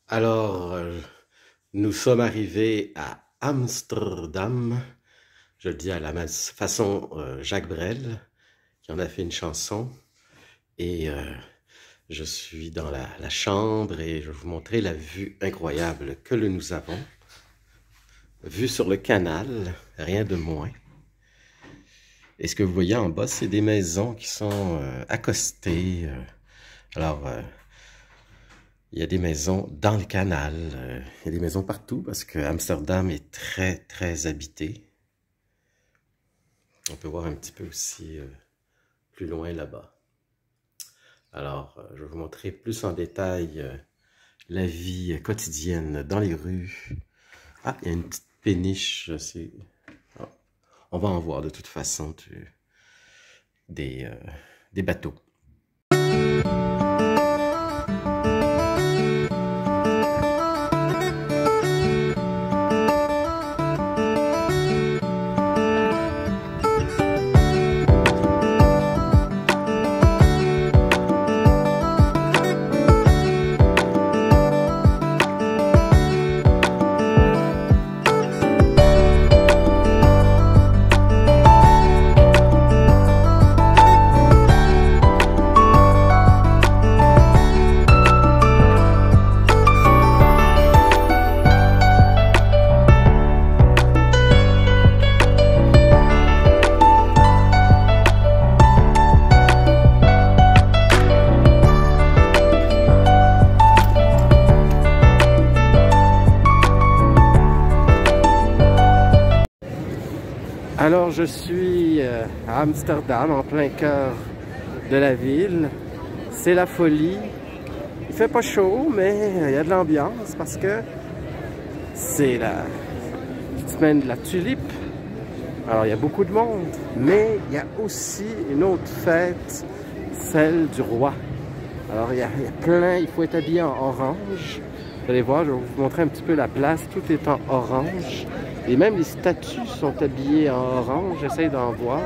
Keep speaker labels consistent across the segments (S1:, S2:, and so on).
S1: Alors, nous sommes arrivés à Amsterdam. Je le dis à la même façon, Jacques Brel, qui en a fait une chanson. Et je suis dans la chambre et je vais vous montrer la vue incroyable que nous avons. Vue sur le canal, rien de moins. Et ce que vous voyez en bas, c'est des maisons qui sont accostées. Il y a des maisons dans le canal, il y a des maisons partout parce que Amsterdam est très, très habité. On peut voir un petit peu aussi plus loin là-bas. Alors, je vais vous montrer plus en détail la vie quotidienne dans les rues. Ah, il y a une petite péniche. Oh, on va en voir de toute façon des bateaux. Alors, je suis à Amsterdam, en plein cœur de la ville. C'est la folie. Il fait pas chaud, mais il y a de l'ambiance parce que c'est la semaine de la tulipe. Alors, il y a beaucoup de monde, mais il y a aussi une autre fête, celle du roi. Alors, il y a plein, il faut être habillé en orange. Vous allez voir, je vais vous montrer un petit peu la place, tout est en orange. Et même les statues sont habillées en orange, j'essaie d'en voir.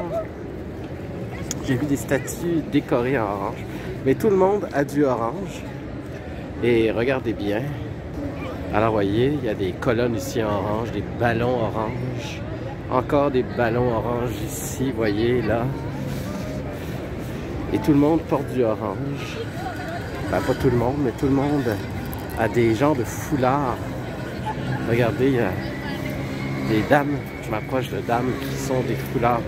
S1: J'ai vu des statues décorées en orange. Mais tout le monde a du orange. Et regardez bien. Alors voyez, il y a des colonnes ici en orange, des ballons orange. Encore des ballons orange ici, voyez là. Et tout le monde porte du orange. Ben, pas tout le monde, mais tout le monde a des genres de foulards. Regardez, il y a des dames, je m'approche de dames qui sont des foulards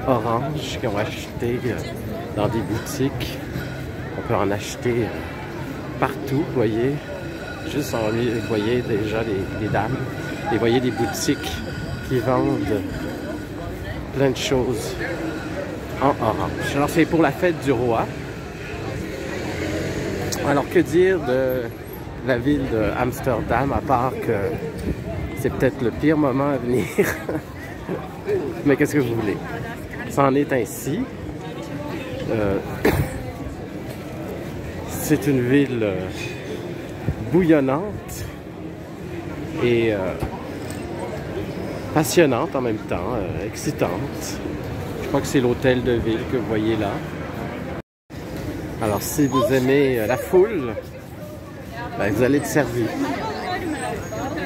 S1: orange, qui ont acheté dans des boutiques. On peut en acheter partout, vous voyez. Juste en lui, vous voyez déjà les dames. Et vous voyez des boutiques qui vendent plein de choses en orange. Alors c'est pour la fête du roi. Alors que dire de la ville d'Amsterdam, à part que c'est peut-être le pire moment à venir. Mais qu'est-ce que vous voulez? C'en est ainsi. C'est une ville bouillonnante et passionnante en même temps, excitante. Je crois que c'est l'hôtel de ville que vous voyez là. Alors si vous aimez la foule, ben, vous allez être servi.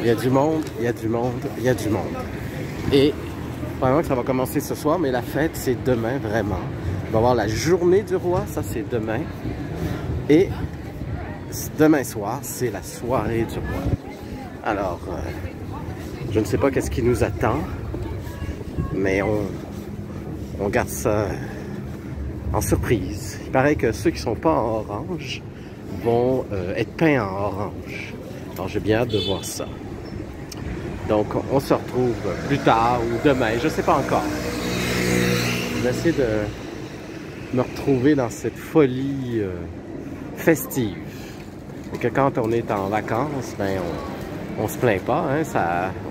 S1: Il y a du monde, il y a du monde, il y a du monde. Et probablement que ça va commencer ce soir, mais la fête, c'est demain, vraiment. On va avoir la journée du roi, ça c'est demain. Et demain soir, c'est la soirée du roi. Alors, je ne sais pas qu'est-ce qui nous attend, mais on garde ça en surprise. Il paraît que ceux qui ne sont pas en orange vont être peints en orange. Alors, j'ai bien hâte de voir ça. Donc, on se retrouve plus tard ou demain, je ne sais pas encore. Je vais essayer de me retrouver dans cette folie festive. Et que quand on est en vacances, ben, on se plaint pas, hein,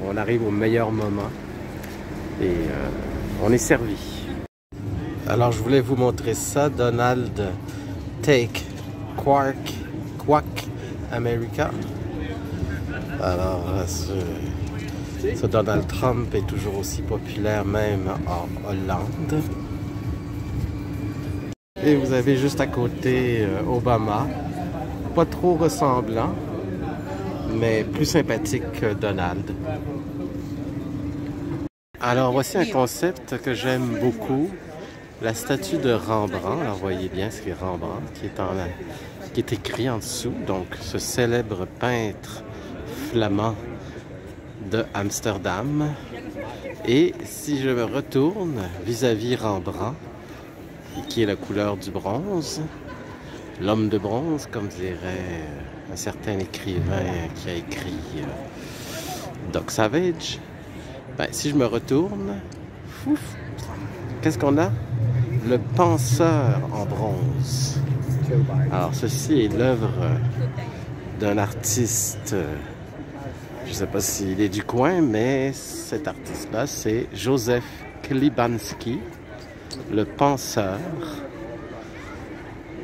S1: on arrive au meilleur moment et on est servi. Alors, je voulais vous montrer ça, Donald Take Quack America. Alors, ce Donald Trump est toujours aussi populaire même en Hollande. Et vous avez juste à côté Obama, pas trop ressemblant, mais plus sympathique que Donald. Alors voici un concept que j'aime beaucoup, la statue de Rembrandt. Alors voyez bien, c'est Rembrandt qui est écrit en dessous, donc ce célèbre peintre flamand de Amsterdam. Et si je me retourne vis-à-vis Rembrandt, qui est la couleur du bronze, l'homme de bronze, comme dirait un certain écrivain qui a écrit Doc Savage, ben, si je me retourne, qu'est-ce qu'on a? Le penseur en bronze. Alors ceci est l'œuvre d'un artiste, je ne sais pas s'il est du coin, mais cet artiste-là, c'est Joseph Klibanski, le penseur,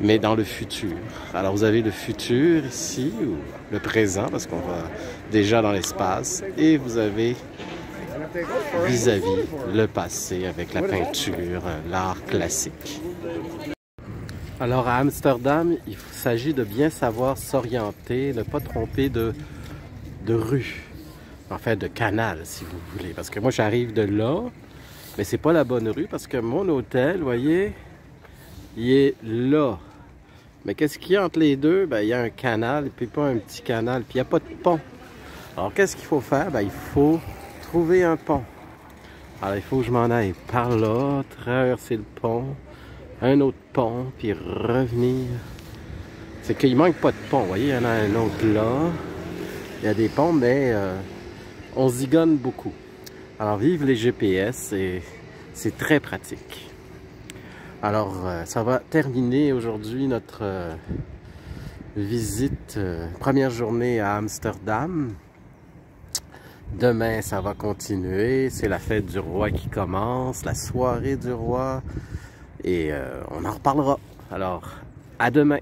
S1: mais dans le futur. Alors vous avez le futur ici, ou le présent, parce qu'on va déjà dans l'espace, et vous avez vis-à-vis le passé avec la peinture, l'art classique. Alors à Amsterdam, il s'agit de bien savoir s'orienter, ne pas tromper de rue, en fait de canal si vous voulez, parce que moi j'arrive de là, mais c'est pas la bonne rue parce que mon hôtel, vous voyez, il est là. Mais qu'est-ce qu'il y a entre les deux? Ben, il y a un canal, et puis pas un petit canal, puis il n'y a pas de pont. Alors qu'est-ce qu'il faut faire? Ben, il faut trouver un pont. Alors il faut que je m'en aille par là, traverser le pont, un autre pont, puis revenir. C'est qu'il manque pas de pont, vous voyez, il y en a un autre là. Il y a des ponts, mais on zigonne beaucoup. Alors vive les GPS, et c'est très pratique. Alors ça va terminer aujourd'hui notre visite, première journée à Amsterdam. Demain, ça va continuer. C'est la fête du roi qui commence, la soirée du roi. Et on en reparlera. Alors, à demain.